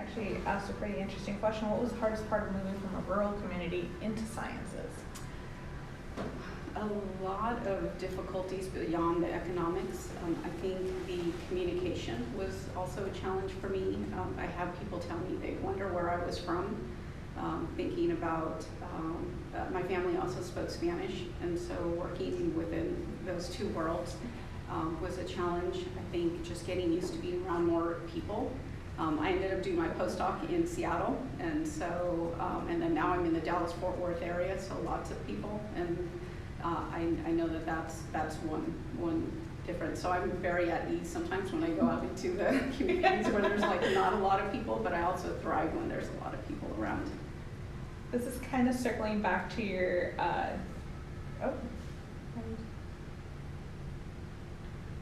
actually asked a pretty interesting question. What was the hardest part of moving from a rural community into sciences? A lot of difficulties beyond the economics. I think the communication was also a challenge for me. I have people tell me they wonder where I was from, thinking about, my family also spoke Spanish, and so working within those two worlds was a challenge. I think just getting used to being around more people. I ended up doing my postdoc in Seattle, and so, and then now I'm in the Dallas-Fort Worth area, so lots of people, and I know that that's one difference. So I'm very at ease sometimes when I go out into the communities where there's like not a lot of people, but I also thrive when there's a lot of people around. This is kind of circling back to your,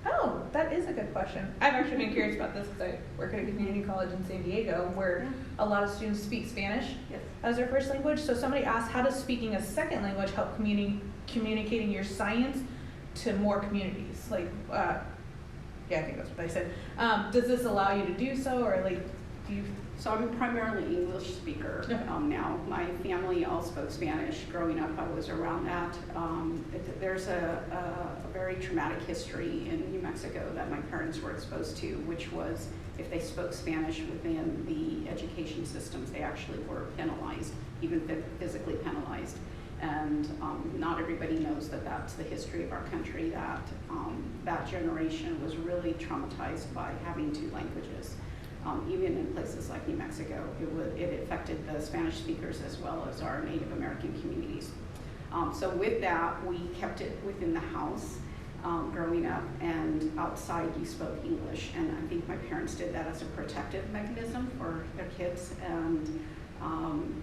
Oh, that is a good question. I've actually been curious about this because I work at a community college in San Diego where a lot of students speak Spanish as their first language. So somebody asked, how does speaking a second language help communicating your science to more communities? Like, yeah, I think that's what they said. Does this allow you to do so, or like, do you? So I'm primarily English speaker now. My family all spoke Spanish. Growing up, I was around that. There's a very traumatic history in New Mexico that my parents were exposed to, which was if they spoke Spanish within the education systems, they actually were penalized, even physically penalized. And not everybody knows that that's the history of our country, that that generation was really traumatized by having two languages. Even in places like New Mexico, it affected the Spanish speakers as well as our Native American communities. So with that, we kept it within the house growing up, and outside you spoke English. And I think my parents did that as a protective mechanism for their kids. And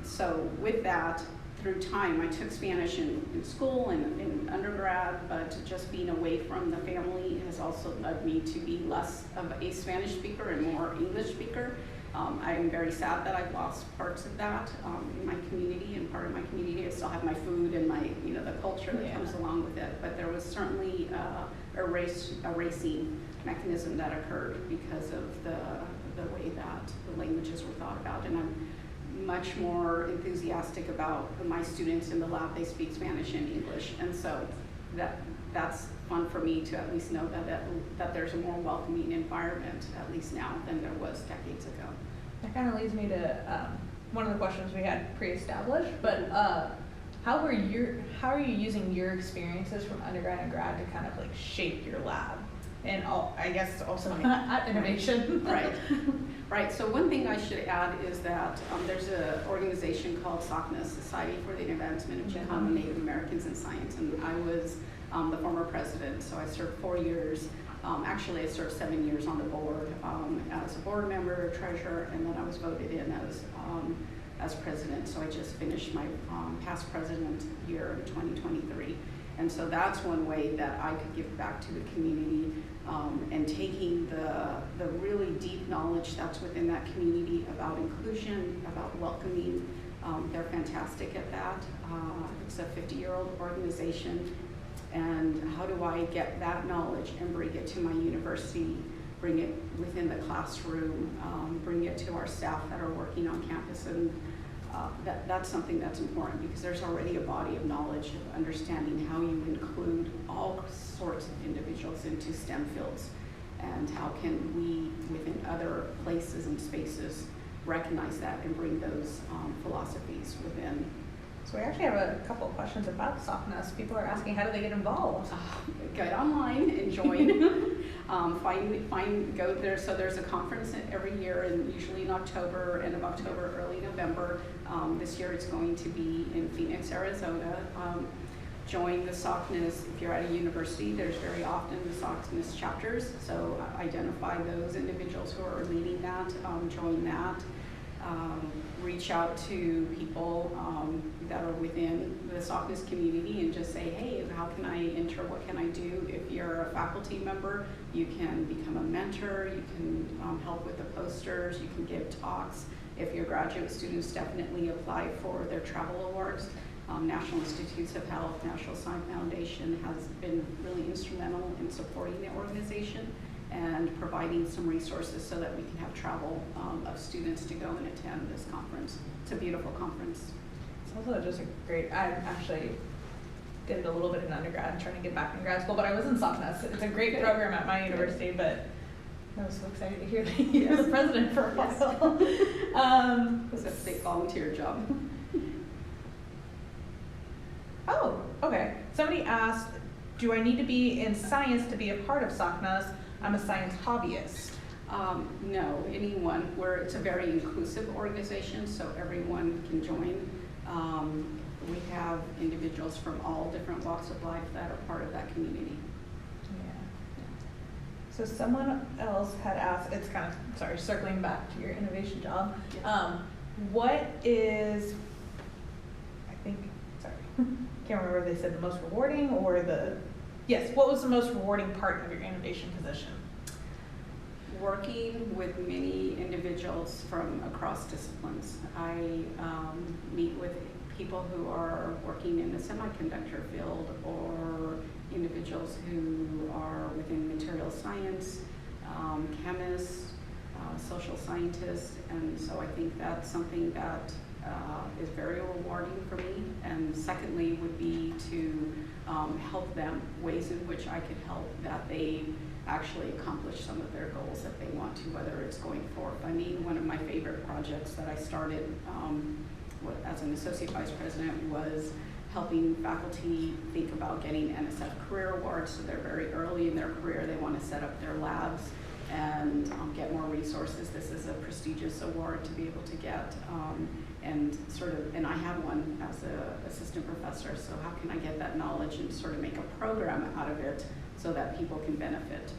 so with that, through time, I took Spanish in school and in undergrad, but just being away from the family has also led me to be less of a Spanish speaker and more English speaker. I'm very sad that I've lost parts of that in my community, and part of my community. I still have my food and my, the culture that comes along with it, but there was certainly a racing mechanism that occurred because of the way that the languages were thought about. And I'm much more enthusiastic about my students in the lab. They speak Spanish and English, and so that's fun for me to at least know that there's a more welcoming environment, at least now, than there was decades ago. That kind of leads me to one of the questions we had pre-established, but how are you using your experiences from undergrad and grad to kind of like shape your lab? And I guess also innovation. Right. So one thing I should add is that there's an organization called SOCNA, Society for the Advancement of Chicano Native Americans in Science, and I was the former president. So I served 4 years. Actually, I served 7 years on the board as a board member, treasurer, and then I was voted in as president. So I just finished my past president year in 2023. And so that's one way that I could give back to the community, and taking the really deep knowledge that's within that community about inclusion, about welcoming. They're fantastic at that. It's a 50-year-old organization. And how do I get that knowledge and bring it to my university, bring it within the classroom, bring it to our staff that are working on campus? And that's something that's important, because there's already a body of knowledge of understanding how you include all sorts of individuals into STEM fields, and how can we, within other places and spaces, recognize that and bring those philosophies within. So we actually have a couple of questions about SOCNA. People are asking, how do they get involved? Get online and join. Go there. So there's a conference every year, and usually in October, end of October, early November. This year it's going to be in Phoenix, Arizona. Join the SOCNAS. If you're at a university, there's very often the SOCNAS chapters. So identify those individuals who are leading that, join that. Reach out to people that are within the SOCNAS community and just say, hey, how can I enter? What can I do? If you're a faculty member, you can become a mentor. You can help with the posters. You can give talks. If you're graduate students, definitely apply for their travel awards. National Institutes of Health, National Science Foundation has been really instrumental in supporting the organization. and providing some resources so that we can have travel of students to go and attend this conference. It's a beautiful conference. It's also just a great, I actually did it a little bit in undergrad and trying to get back in grad school, but I was in SOCNUS. It's a great program at my university, but I was so excited to hear that you're the president for a while. It was a state volunteer job. Oh, okay. Somebody asked, do I need to be in science to be a part of SOCNUS? I'm a science hobbyist. No, anyone. It's a very inclusive organization, so everyone can join. We have individuals from all different walks of life that are part of that community. Yeah. So someone else had asked, it's kind of, sorry, circling back to your innovation job. Yes. What is, I think, sorry, can't remember if they said the most rewarding or yes, what was the most rewarding part of your innovation position? Working with many individuals from across disciplines. I meet with people who are working in the semiconductor field or individuals who are within material science, chemists, social scientists, and so I think that's something that is very rewarding for me. And secondly would be to help them, ways in which I could help that they actually accomplish some of their goals that they want to, whether it's going for funding. One of my favorite projects that I started as an associate vice president was helping faculty think about getting NSF career awards. So they're very early in their career, they want to set up their labs and get more resources. This is a prestigious award to be able to get, and I have one as an assistant professor, so how can I get that knowledge and sort of make a program out of it so that people can benefit.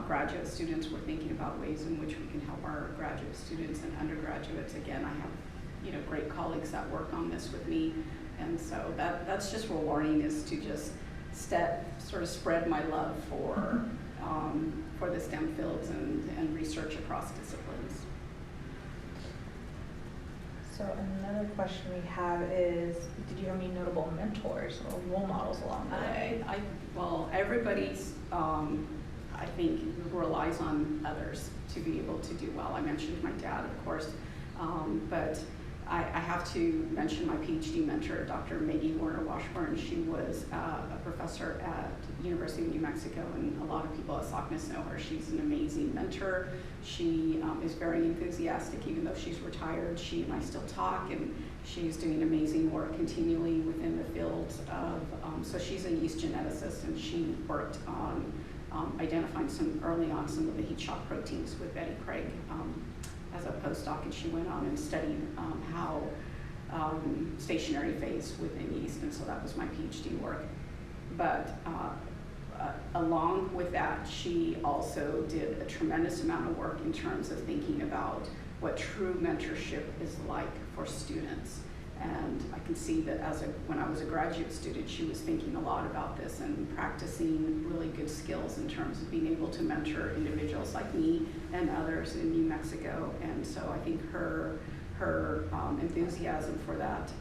Graduate students, we're thinking about ways in which we can help our graduate students and undergraduates. Again, I have great colleagues that work on this with me, and so that's just rewarding, is to just sort of spread my love for the STEM fields and research across disciplines. So another question we have is, did you have any notable mentors or role models along the way? Well, everybody's, I think, relies on others to be able to do well. I mentioned my dad, of course, but I have to mention my PhD mentor, Dr. Maggie Warner-Washburn. She was a professor at University of New Mexico, and a lot of people at SOCNUS know her. She's an amazing mentor. She is very enthusiastic, even though she's retired. She and I still talk, and she's doing amazing work continually within the fields of, so she's a yeast geneticist, and she worked on identifying early on some of the heat shock proteins with Betty Craig as a postdoc, and she went on and studied how stationary phase within yeast, and so that was my PhD work. But along with that, she also did a tremendous amount of work in terms of thinking about what true mentorship is like for students. And I can see that when I was a graduate student, she was thinking a lot about this and practicing really good skills in terms of being able to mentor individuals like me and others in New Mexico. And so I think her enthusiasm for that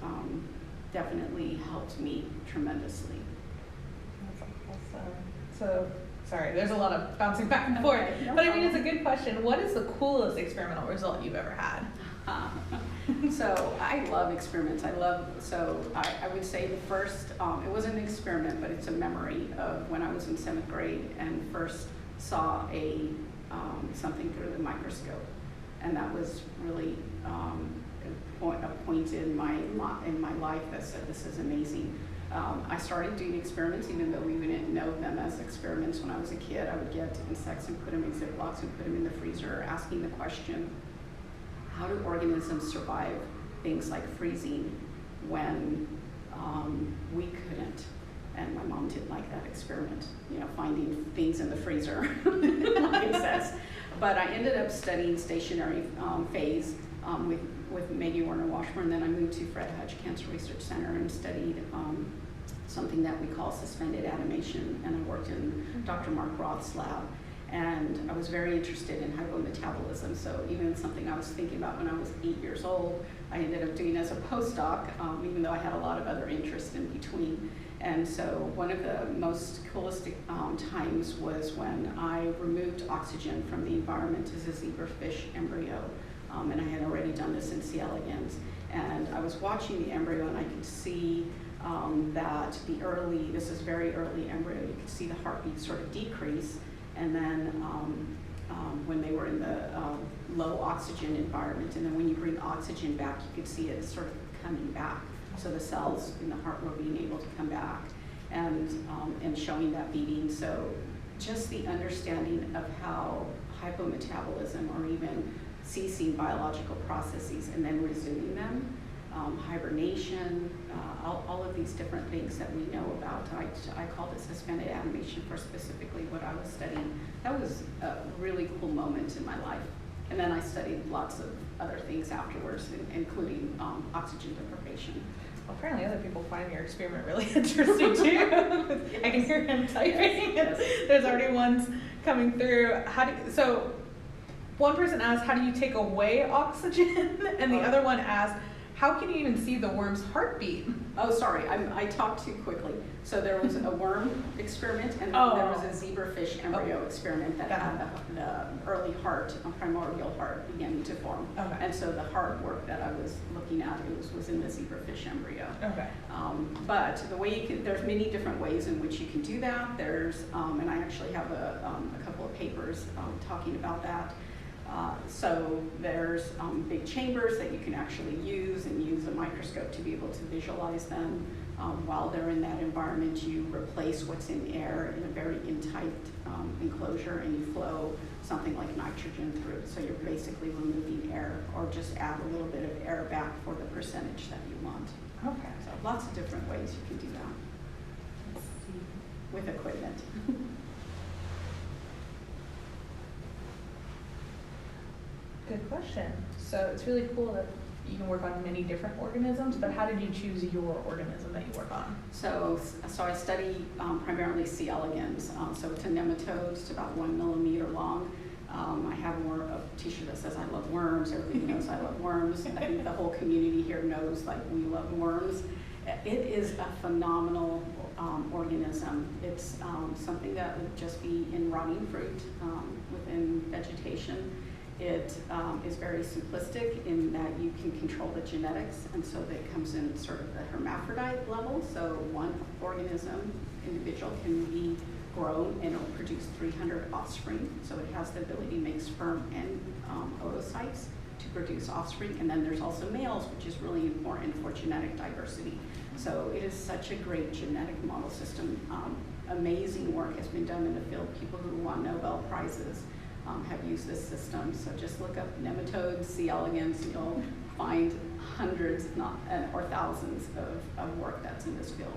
definitely helped me tremendously. That's awesome. So, sorry, there's a lot of bouncing back and forth, okay, no but problem. I mean, it's a good question. What is the coolest experimental result you've ever had? So I love experiments. I would say the first, it wasn't an experiment, but it's a memory of when I was in 7th grade and first saw something through the microscope. And that was really a point in my life that said, this is amazing. I started doing experiments, even though we didn't know them as experiments when I was a kid. I would get insects and put them in Ziplocs and put them in the freezer, asking the question, how do organisms survive things like freezing when we couldn't? And my mom didn't like that experiment, finding things in the freezer, like it says. But I ended up studying stationary phase with Maggie Warner-Washburn. Then I moved to Fred Hutch Cancer Research Center and studied something that we call suspended animation, and I worked in Dr. Mark Roth's lab. And I was very interested in hypometabolism, so even something I was thinking about when I was 8 years old, I ended up doing as a postdoc, even though I had a lot of other interests in between. And so one of the most coolest times was when I removed oxygen from the environment as a zebrafish embryo. And I had already done this in C. elegans. And I was watching the embryo and I could see that this is very early embryo, you could see the heartbeat sort of decrease. And then when they were in the low oxygen environment, and then when you bring oxygen back, you could see it sort of coming back. So the cells in the heart were being able to come back and showing that beating. So just the understanding of how hypometabolism or even ceasing biological processes and then resuming them, hibernation, all of these different things that we know about. I called it suspended animation for specifically what I was studying. That was a really cool moment in my life. And then I studied lots of other things afterwards, including oxygen deprivation. Well, apparently other people find your experiment really interesting too. Yes. I can hear him typing. Yes. There's already ones coming through. So one person asked, how do you take away oxygen? And the other one asked, how can you even see the worm's heartbeat? Oh, sorry, I talked too quickly. So there was a worm experiment, and there was a zebrafish embryo experiment that had the early heart, primordial heart, beginning to form. Okay. And so the heart work that I was looking at was in the zebrafish embryo. Okay. But the way there's many different ways in which you can do that. There's, and I actually have a couple of papers talking about that. So there's big chambers that you can actually use and use a microscope to be able to visualize them. While they're in that environment, you replace what's in air in a very tight enclosure, and you flow something like nitrogen through. So you're basically removing air, or just add a little bit of air back for the percentage that you want. Okay. So lots of different ways you can do that. Let's see. With equipment. Good question. So it's really cool that you can work on many different organisms, but how did you choose your organism that you work on? So I study primarily C. elegans. So it's a nematode, it's about 1 millimeter long. I have a t-shirt that says I love worms. Everybody knows I love worms. I think the whole community here knows like we love worms. It is a phenomenal organism. It's something that would just be in rotting fruit within vegetation. It is very simplistic in that you can control the genetics, and so that comes in sort of the hermaphrodite level. So one individual can be grown and it'll produce 300 offspring. So it has the ability to make sperm and oocytes to produce offspring. And then there's also males, which is really important for genetic diversity. So it is such a great genetic model system. Amazing work has been done in the field. People who won Nobel Prizes have used this system. So just look up nematodes, C. elegans, and you'll find hundreds, or thousands of work that's in this field.